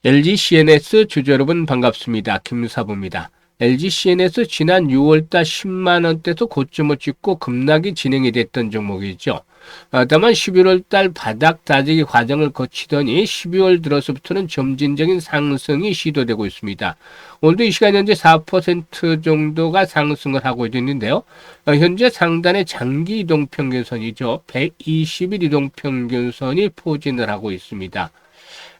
LG CNS 주주 여러분 반갑습니다. 김사부입니다. LG CNS 지난 6월달 10만원대에서 고점을 찍고 급락이 진행이 됐던 종목이죠. 다만 11월달 바닥 다지기 과정을 거치더니 12월 들어서부터는 점진적인 상승이 시도되고 있습니다. 오늘도 이 시간 현재 4% 정도가 상승을 하고 있는데요. 현재 상단의 장기 이동평균선이죠. 120일 이동평균선이 포진을 하고 있습니다.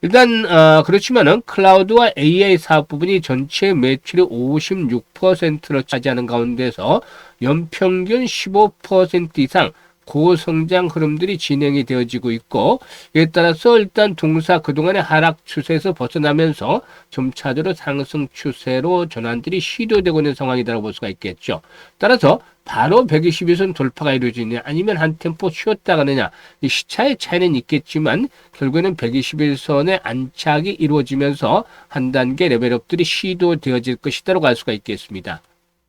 일단 그렇지만은 클라우드와 AI 사업 부분이 전체 매출의 56%를 차지하는 가운데서 연평균 15% 이상 고성장 흐름들이 진행이 되어지고 있고, 이에 따라서 일단 동사 그동안의 하락 추세에서 벗어나면서 점차적으로 상승 추세로 전환들이 시도되고 있는 상황이라고 볼 수가 있겠죠. 따라서 바로 121선 돌파가 이루어지느냐 아니면 한 템포 쉬었다 가느냐, 이 시차의 차이는 있겠지만 결국에는 121선의 안착이 이루어지면서 한 단계 레벨업들이 시도되어질 것이다라고 할 수가 있겠습니다.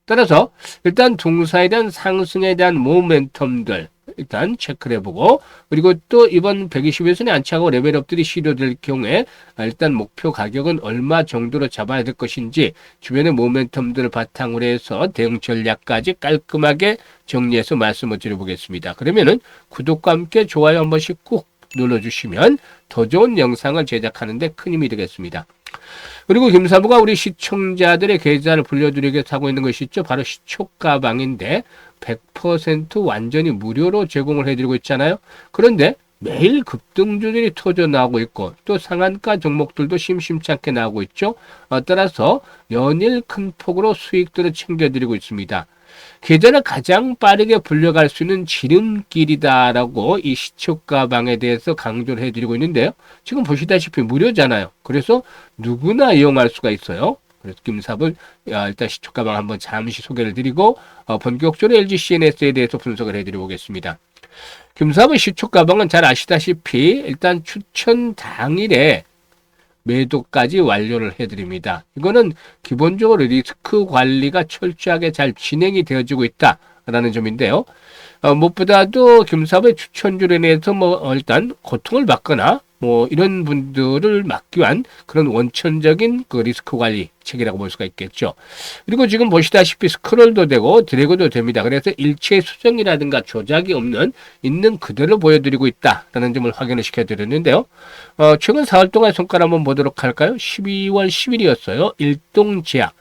따라서 일단 동사에 대한 상승에 대한 모멘텀들 일단 체크를 해보고, 그리고 또 이번 121선에 안착하고 레벨업들이 시도될 경우에 일단 목표 가격은 얼마 정도로 잡아야 될 것인지 주변의 모멘텀들을 바탕으로 해서 대응 전략까지 깔끔하게 정리해서 말씀을 드려보겠습니다. 그러면은 구독과 함께 좋아요 한 번씩 꾹 눌러주시면 더 좋은 영상을 제작하는 데 큰 힘이 되겠습니다. 그리고 김사부가 우리 시청자들의 계좌를 불려드리기 위해서 하고 있는 것이 있죠. 바로 시초가방인데 100% 완전히 무료로 제공을 해드리고 있잖아요. 그런데 매일 급등주들이 터져 나오고 있고 또 상한가 종목들도 심심치 않게 나오고 있죠. 따라서 연일 큰 폭으로 수익들을 챙겨드리고 있습니다. 계좌를 가장 빠르게 불려갈 수 있는 지름길이다라고 이 시초가방에 대해서 강조를 해드리고 있는데요. 지금 보시다시피 무료잖아요. 그래서 누구나 이용할 수가 있어요. 그래서 김사부 일단 시초가방 한번 잠시 소개를 드리고 본격적으로 LG CNS에 대해서 분석을 해드려 보겠습니다. 김사부 시초가방은 잘 아시다시피 일단 추천 당일에 매도까지 완료를 해드립니다. 이거는 기본적으로 리스크 관리가 철저하게 잘 진행이 되어지고 있다라는 점인데요. 무엇보다도 김사부의 추천주에 대해서 일단 고통을 받거나 이런 분들을 막기 위한 그런 원천적인 그 리스크 관리 체계라고 볼 수가 있겠죠. 그리고 지금 보시다시피 스크롤도 되고 드래그도 됩니다. 그래서 일체 수정이라든가 조작이 없는 있는 그대로 보여드리고 있다라는 점을 확인을 시켜드렸는데요. 최근 4월 동안 성과를 한번 보도록 할까요? 12월 10일이었어요. 일동제약.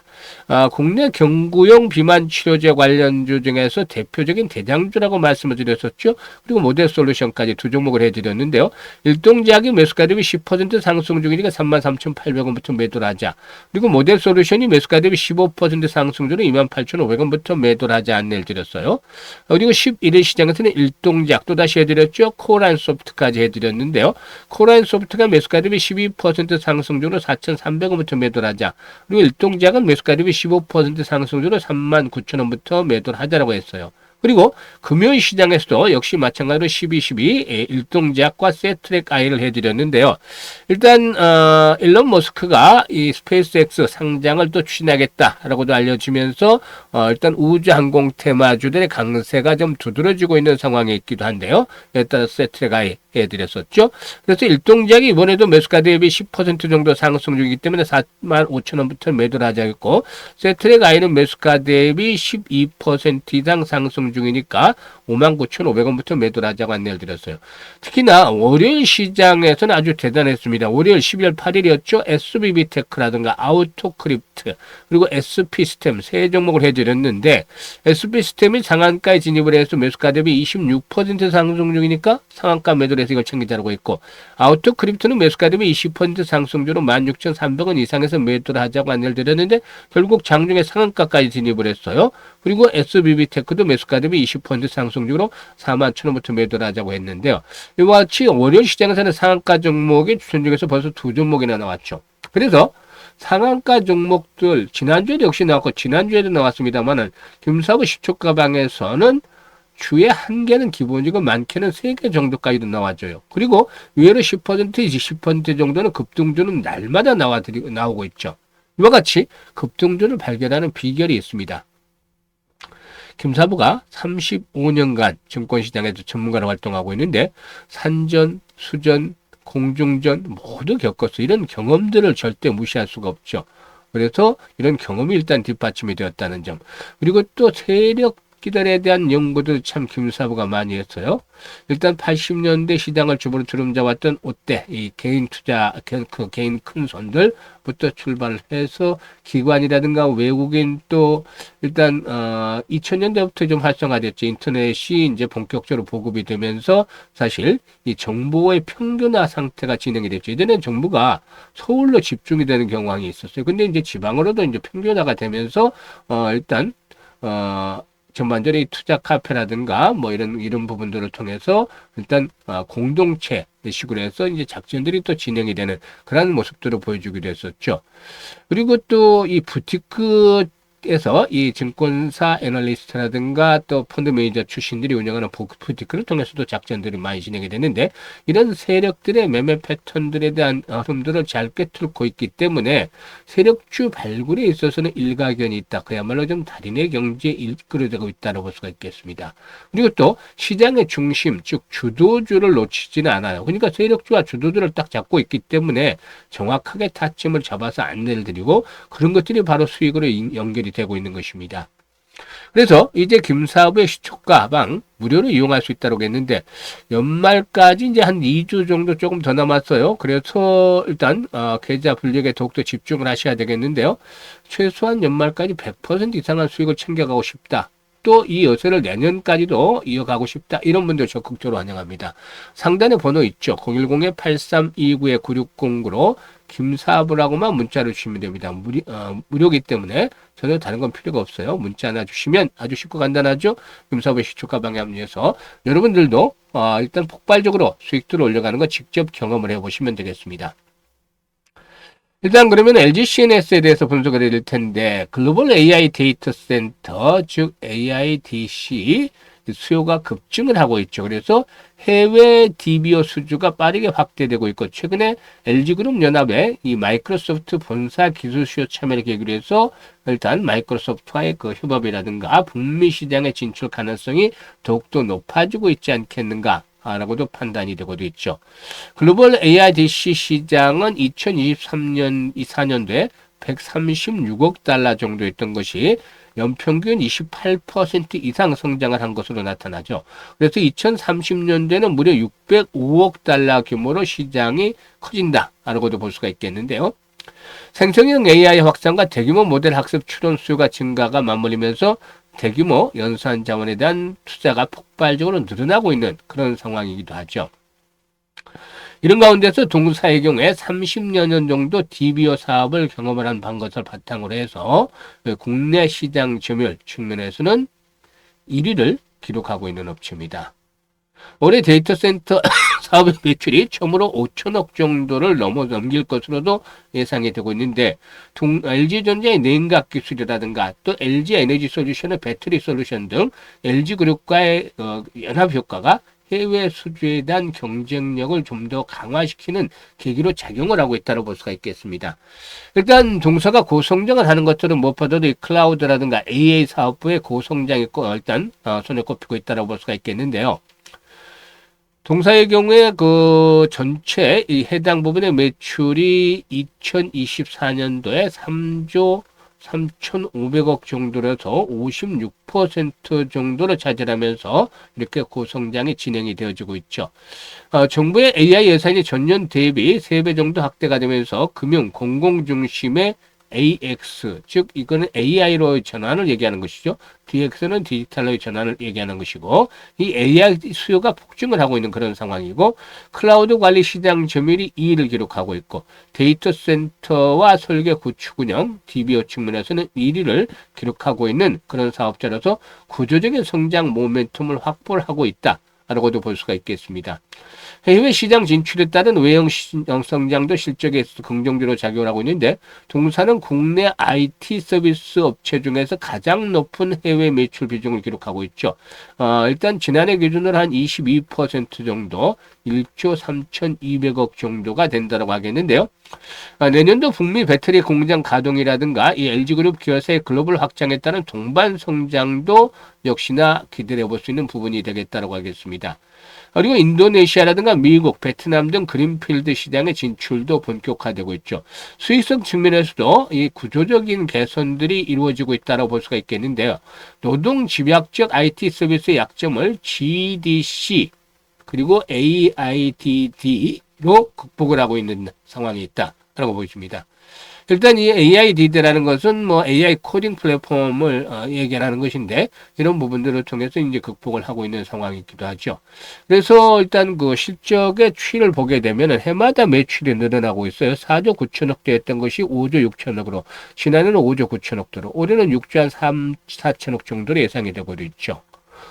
국내 경구용 비만 치료제 관련주 중에서 대표적인 대장주라고 말씀을 드렸었죠. 그리고 모델 솔루션까지 두 종목을 해드렸는데요. 일동제약이 매수가 대비 10% 상승 중이니까 33,800원부터 매도를 하자. 그리고 모델 솔루션이 매수가 대비 15% 상승 중에 28,500원부터 매도를 하자 안내를 드렸어요. 그리고 11일 시장에서는 일동제약 또다시 해드렸죠. 코란소프트까지 해드렸는데요. 코란소프트가 매수가 대비 12% 상승 중으로 4,300원부터 매도를 하자. 그리고 일동제약은 매수가 대비 15% 상승률로 39,000원부터 매도를 하자라고 했어요. 그리고 금요일 시장에서도 역시 마찬가지로 12.12 일동제약과 세트랙 I를 해드렸는데요. 일단 일론 머스크가 이 스페이스X 상장을 또 추진하겠다라고도 알려지면서 일단 우주항공 테마주들의 강세가 좀 두드러지고 있는 상황에 있기도 한데요. 일단 세트랙 I 해드렸었죠. 그래서 일동제약이 이번에도 매수가 대비 10% 정도 상승 중이기 때문에 45,000원부터 매도를 하자였고, 세트랙 I는 매수가 대비 12% 이상 상승 중이니까 59,500원부터 매도를 하자고 안내를 드렸어요. 특히나 월요일 시장에서는 아주 대단했습니다. 월요일 12월 8일이었죠. SBB테크라든가 아우토크립트 그리고 SP시스템 세 종목을 해드렸는데, SP시스템이 상한가에 진입을 해서 매수가 대비 26% 상승 중이니까 상한가 매도를 해서 이걸 챙기자라고 했고, 아우토크립트는 매수가 대비 20% 상승 중으로 16,300원 이상에서 매도를 하자고 안내를 드렸는데 결국 장중에 상한가까지 진입을 했어요. 그리고 SBB테크도 매수가 대비 20% 상승률로 41,000원부터 매도를 하자고 했는데요. 이와 같이 월요일 시장에서는 상한가 종목이 추천 중에서 벌써 두 종목이나 나왔죠. 그래서 상한가 종목들 지난주에도 역시 나왔고 지난주에도 나왔습니다만은 김사부 시초가방에서는 주에 한 개는 기본적으로 많게는 3개 정도까지도 나와줘요. 그리고 의외로 10% 20% 정도는 급등주는 날마다 나오고 있죠. 이와 같이 급등주를 발견하는 비결이 있습니다. 김사부가 35년간 증권시장에서 전문가로 활동하고 있는데 산전, 수전, 공중전 모두 겪었어. 이런 경험들을 절대 무시할 수가 없죠. 그래서 이런 경험이 일단 뒷받침이 되었다는 점. 그리고 또 세력 기들에 대한 연구도 참 김사부가 많이 했어요. 일단 80년대 시장을 주부로 주름잡았던 오때 이 개인 투자 그 개인 큰 손들부터 출발해서 기관이라든가 외국인 또 일단 2000년대부터 좀 활성화됐죠. 인터넷이 이제 본격적으로 보급이 되면서 사실 이 정보의 평균화 상태가 진행이 됐죠. 이전엔 정부가 서울로 집중이 되는 경향이 있었어요. 근데 이제 지방으로도 이제 평균화가 되면서 일단 전반적인 투자 카페라든가 뭐 이런 부분들을 통해서 일단 공동체 식으로 해서 이제 작전들이 또 진행이 되는 그런 모습들을 보여주기도 했었죠. 그리고 또 이 부티크에서 이 증권사 애널리스트라든가 또 펀드 매니저 출신들이 운영하는 부티크를 통해서도 작전들이 많이 진행이 되는데 이런 세력들의 매매 패턴들에 대한 흐름들을 잘 꿰뚫고 있기 때문에 세력주 발굴에 있어서는 일가견이 있다. 그야말로 좀 달인의 경지에 이끌어지고 있다고 볼 수가 있겠습니다. 그리고 또 시장의 중심, 즉 주도주를 놓치지는 않아요. 그러니까 세력주와 주도주를 딱 잡고 있기 때문에 정확하게 타점을 잡아서 안내를 드리고 그런 것들이 바로 수익으로 연결이 되고 있는 것입니다. 그래서 이제 김사부의 시초가 하방 무료로 이용할 수 있다고 했는데 연말까지 이제 한 2주 정도 조금 더 남았어요. 그래서 일단 계좌 분리에 더욱더 집중을 하셔야 되겠는데요. 최소한 연말까지 100% 이상의 수익을 챙겨가고 싶다. 또 이 여세를 내년까지도 이어가고 싶다. 이런 분들 적극적으로 환영합니다. 상단에 번호 있죠. 010-8329-9609로 김사부라고만 문자를 주시면 됩니다. 무료이기 때문에 전혀 다른 건 필요가 없어요. 문자 하나 주시면 아주 쉽고 간단하죠. 김사부의 시초가 방향에서 여러분들도 일단 폭발적으로 수익들을 올려가는 거 직접 경험을 해보시면 되겠습니다. 일단 그러면 LG CNS에 대해서 분석을 해드릴 텐데 글로벌 AI 데이터 센터 즉 AIDC 수요가 급증을 하고 있죠. 그래서 해외 DBO 수주가 빠르게 확대되고 있고 최근에 LG그룹 연합에 이 마이크로소프트 본사 기술 수요 참여를 계기로 해서 일단 마이크로소프트와의 그 협업이라든가 북미 시장의 진출 가능성이 더욱더 높아지고 있지 않겠는가 라고도 판단이 되고도 있죠. 글로벌 AIDC 시장은 2023년, 24년도에 136억 달러 정도였던 것이 연평균 28% 이상 성장을 한 것으로 나타나죠. 그래서 2030년대는 무려 605억 달러 규모로 시장이 커진다라고도 볼 수가 있겠는데요. 생성형 AI 확산과 대규모 모델 학습 추론 수요가 증가가 맞물리면서 대규모 연산 자원에 대한 투자가 폭발적으로 늘어나고 있는 그런 상황이기도 하죠. 이런 가운데서 동사의 경우에 30여 년 정도 DBO 사업을 경험을 한 것을 바탕으로 해서 국내 시장 점유율 측면에서는 1위를 기록하고 있는 업체입니다. 올해 데이터 센터 사업의 매출이 처음으로 5천억 정도를 넘길 것으로도 예상이 되고 있는데 LG전자의 냉각 기술이라든가 또 LG에너지솔루션의 배터리 솔루션 등 LG그룹과의 연합 효과가 해외 수주에 대한 경쟁력을 좀 더 강화시키는 계기로 작용을 하고 있다고 볼 수가 있겠습니다. 일단 동사가 고성장을 하는 것들은 무엇보다도 이 클라우드라든가 AI 사업부의 고성장이 일단 손에 꼽히고 있다고 볼 수가 있겠는데요. 동사의 경우에 그 전체 이 해당 부분의 매출이 2024년도에 3조 3,500억 정도라서 56% 정도를 차지하면서 이렇게 고성장이 진행이 되어지고 있죠. 정부의 AI 예산이 전년 대비 3배 정도 확대가 되면서 금융, 공공 중심의 AX, 즉 이거는 AI로 전환을 얘기하는 것이죠. DX는 디지털로의 전환을 얘기하는 것이고 이 AI 수요가 폭증을 하고 있는 그런 상황이고 클라우드 관리 시장 점유율이 2위를 기록하고 있고 데이터 센터와 설계 구축 운영 DBO 측면에서는 1위를 기록하고 있는 그런 사업자로서 구조적인 성장 모멘텀을 확보를 하고 있다라고도 볼 수가 있겠습니다. 해외 시장 진출에 따른 외형 성장도 실적에 있어서 긍정적으로 작용을 하고 있는데 동사는 국내 IT 서비스 업체 중에서 가장 높은 해외 매출 비중을 기록하고 있죠. 일단 지난해 기준으로 한 22% 정도 1조 3,200억 정도가 된다고 하겠는데요. 내년도 북미 배터리 공장 가동이라든가 이 LG그룹 기업의 글로벌 확장에 따른 동반 성장도 역시나 기대해 볼 수 있는 부분이 되겠다고 하겠습니다. 그리고 인도네시아라든가 미국, 베트남 등 그린필드 시장의 진출도 본격화되고 있죠. 수익성 측면에서도 이 구조적인 개선들이 이루어지고 있다고 볼 수가 있겠는데요. 노동 집약적 IT 서비스의 약점을 GDC 그리고 AIDD로 극복을 하고 있는 상황이 있다라고 보여집니다. 일단 이 AIDD라는 것은 뭐 AI 코딩 플랫폼을 얘기하는 것인데 이런 부분들을 통해서 이제 극복을 하고 있는 상황이기도 하죠. 그래서 일단 그 실적의 추이를 보게 되면 해마다 매출이 늘어나고 있어요. 4조 9천억 대였던 것이 5조 6천억으로 지난해는 5조 9천억대로 올해는 6조 한 3, 4천억 정도로 예상이 되고 있죠.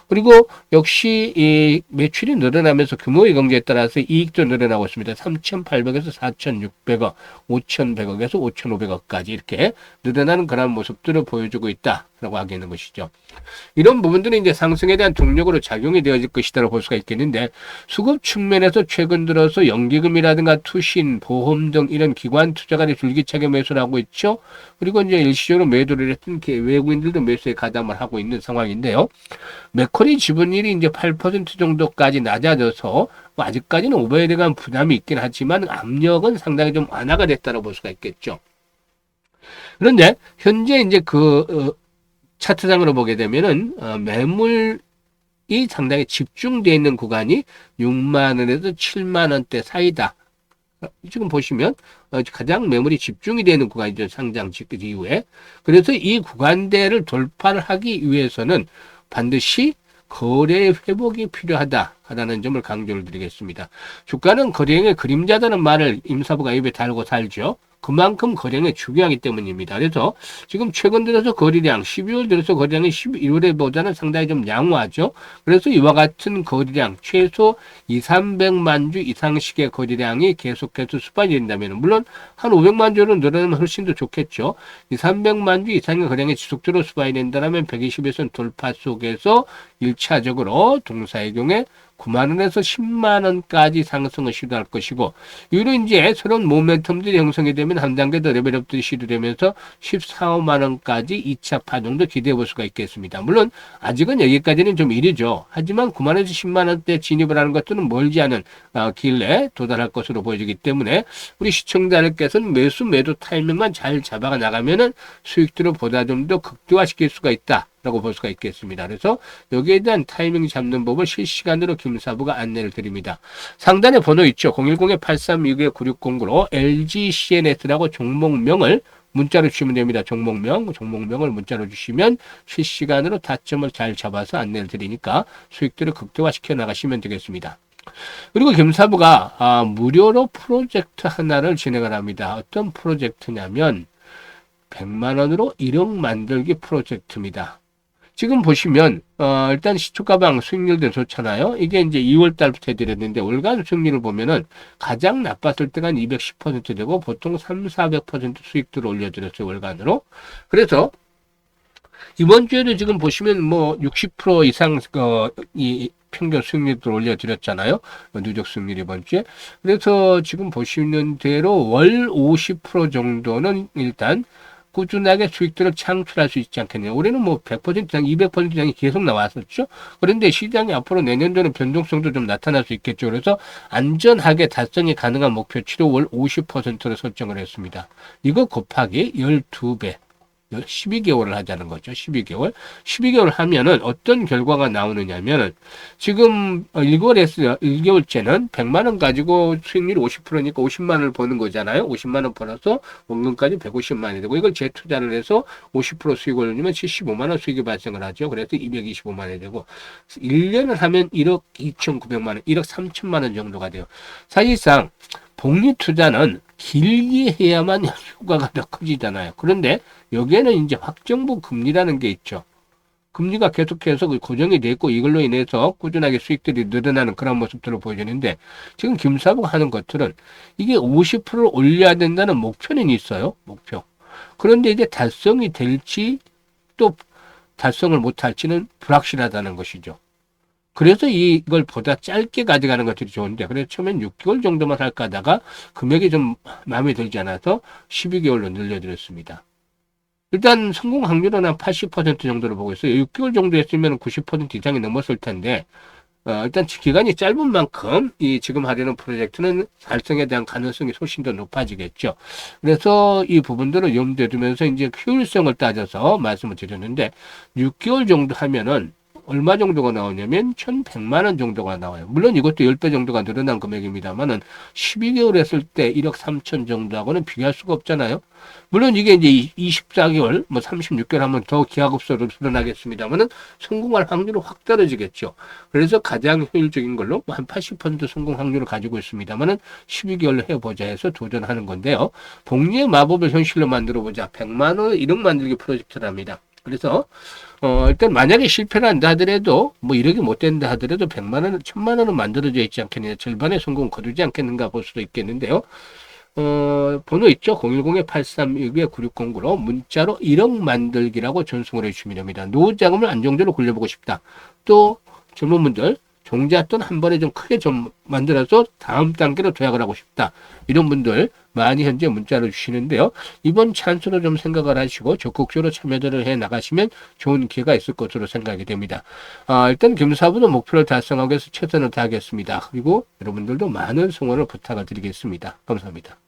그리고 역시 이 매출이 늘어나면서 규모의 경제에 따라서 이익도 늘어나고 있습니다. 3,800에서 4,600억, 5,100억에서 5,500억까지 이렇게 늘어나는 그런 모습들을 보여주고 있다라고 하겠는 것이죠. 이런 부분들은 이제 상승에 대한 동력으로 작용이 되어질 것이다라고 볼 수가 있겠는데 수급 측면에서 최근 들어서 연기금이라든가 투신, 보험 등 이런 기관 투자가들이 줄기차게 매수를 하고 있죠. 그리고 이제 일시적으로 매도를 했던 외국인들도 매수에 가담을 하고 있는 상황인데요. 맥쿼리 지분율이 이제 8% 정도까지 낮아져서 뭐 아직까지는 오버에 대한 부담이 있긴 하지만 압력은 상당히 좀 완화가 됐다고 볼 수가 있겠죠. 그런데 현재 이제 차트상으로 보게 되면은 매물이 상당히 집중되어 있는 구간이 6만 원에서 7만 원대 사이다. 지금 보시면 가장 매물이 집중이 되는 구간이죠. 상장 이후에. 그래서 이 구간대를 돌파를 하기 위해서는 반드시 거래 회복이 필요하다라는 점을 강조를 드리겠습니다. 주가는 거래량의 그림자다는 말을 임사부가 입에 달고 살죠. 그만큼 거래량이 중요하기 때문입니다. 그래서 지금 최근 들어서 거래량, 12월 들어서 거래량이 11월에보다는 상당히 좀 양호하죠. 그래서 이와 같은 거래량, 최소 2, 300만 주 이상씩의 거래량이 계속해서 수반이 된다면, 물론 한 500만 주로 늘어나면 훨씬 더 좋겠죠. 2, 300만 주 이상의 거래량이 지속적으로 수반이 된다면 120에선 돌파 속에서 1차적으로 동사의 경우에 9만 원에서 10만 원까지 상승을 시도할 것이고, 이후로 이제 새로운 모멘텀들이 형성이 되면 한 단계 더 레벨업들이 시도되면서 14, 5만 원까지 2차 파동도 기대해 볼 수가 있겠습니다. 물론 아직은 여기까지는 좀 이르죠. 하지만 9만 원에서 10만 원대 진입을 하는 것들은 멀지 않은 길에 도달할 것으로 보여지기 때문에 우리 시청자들께서는 매도 타이밍만 잘 잡아가 나가면은 수익들을 보다 좀 더 극대화시킬 수가 있다. 라고 볼 수가 있겠습니다. 그래서 여기에 대한 타이밍 잡는 법을 실시간으로 김사부가 안내를 드립니다. 상단에 번호 있죠. 010-8329-9609로 LGCNS라고 종목명을 문자로 주시면 됩니다. 종목명을 문자로 주시면 실시간으로 타점을 잘 잡아서 안내를 드리니까 수익들을 극대화시켜 나가시면 되겠습니다. 그리고 김사부가 무료로 프로젝트 하나를 진행을 합니다. 어떤 프로젝트냐면 100만 원으로 1억 만들기 프로젝트입니다. 지금 보시면 일단 시초가방 수익률도 좋잖아요. 이게 이제 2월 달부터 해드렸는데 월간 수익률을 보면은 가장 나빴을 때가 한 210% 되고 보통 3, 400% 수익들을 올려드렸어요. 월간으로. 그래서 이번 주에도 지금 보시면 뭐 60% 이상 이 평균 수익률을 올려드렸잖아요. 누적 수익률 이번 주에. 그래서 지금 보시는 대로 월 50% 정도는 일단 꾸준하게 수익들을 창출할 수 있지 않겠네요. 올해는 뭐 100% 이상, 200% 이상이 계속 나왔었죠. 그런데 시장이 앞으로 내년도는 변동성도 좀 나타날 수 있겠죠. 그래서 안전하게 달성이 가능한 목표치로 월 50%를 설정을 했습니다. 이거 곱하기 12배. 12개월을 하자는 거죠. 12개월. 12개월 하면은 어떤 결과가 나오느냐면은 지금 1개월째는 100만 원 가지고 수익률이 50%니까 50만 원을 버는 거잖아요. 50만 원 벌어서 원금까지 150만 원이 되고 이걸 재투자를 해서 50% 수익을 올리면 75만 원 수익이 발생을 하죠. 그래서 225만 원이 되고 1년을 하면 1억 2,900만 원, 1억 3천만 원 정도가 돼요. 사실상 복리 투자는 길게 해야만 효과가 더 커지잖아요. 그런데 여기에는 이제 확정부 금리라는 게 있죠. 금리가 계속해서 고정이 돼 있고 이걸로 인해서 꾸준하게 수익들이 늘어나는 그런 모습들을 보여주는데 지금 김사부가 하는 것들은 이게 50%를 올려야 된다는 목표는 있어요. 목표. 그런데 이제 달성이 될지 또 달성을 못할지는 불확실하다는 것이죠. 그래서 이걸 보다 짧게 가져가는 것들이 좋은데, 그래서 처음엔 6개월 정도만 할까 하다가 금액이 좀 마음에 들지 않아서 12개월로 늘려드렸습니다. 일단 성공 확률은 한 80% 정도로 보고 있어요. 6개월 정도 했으면 90% 이상이 넘었을 텐데, 일단 기간이 짧은 만큼 이 지금 하려는 프로젝트는 달성에 대한 가능성이 훨씬 더 높아지겠죠. 그래서 이 부분들을 염두에 두면서 이제 효율성을 따져서 말씀을 드렸는데 6개월 정도 하면은 얼마 정도가 나오냐면 1,100만 원 정도가 나와요. 물론 이것도 10배 정도가 늘어난 금액입니다만은 12개월 했을 때 1억 3천 정도하고는 비교할 수가 없잖아요. 물론 이게 이제 24개월, 뭐 36개월 하면 더 기하급수로 늘어나겠습니다만은 성공할 확률은 확 떨어지겠죠. 그래서 가장 효율적인 걸로 한 80% 성공 확률을 가지고 있습니다만은 12개월로 해보자 해서 도전하는 건데요. 복리의 마법을 현실로 만들어보자. 100만 원 1억 만들기 프로젝트랍니다. 그래서 일단 만약에 실패를 한다 하더라도 뭐 1억이 못 된다 하더라도 100만 원, 1000만 원은 만들어져 있지 않겠느냐. 절반의 성공 거두지 않겠는가 볼 수도 있겠는데요. 번호 있죠? 010-8369-9609로 문자로 1억 만들기라고 전송을 해주시면 됩니다. 노후 자금을 안정적으로 굴려보고 싶다. 또 젊은 분들 종잣돈 한 번에 좀 크게 좀 만들어서 다음 단계로 도약을 하고 싶다. 이런 분들 많이 현재 문자를 주시는데요. 이번 찬스로 좀 생각을 하시고 적극적으로 참여를 해 나가시면 좋은 기회가 있을 것으로 생각이 됩니다. 일단 겸사부는 목표를 달성하기 위해서 최선을 다하겠습니다. 그리고 여러분들도 많은 성원을 부탁을 드리겠습니다. 감사합니다.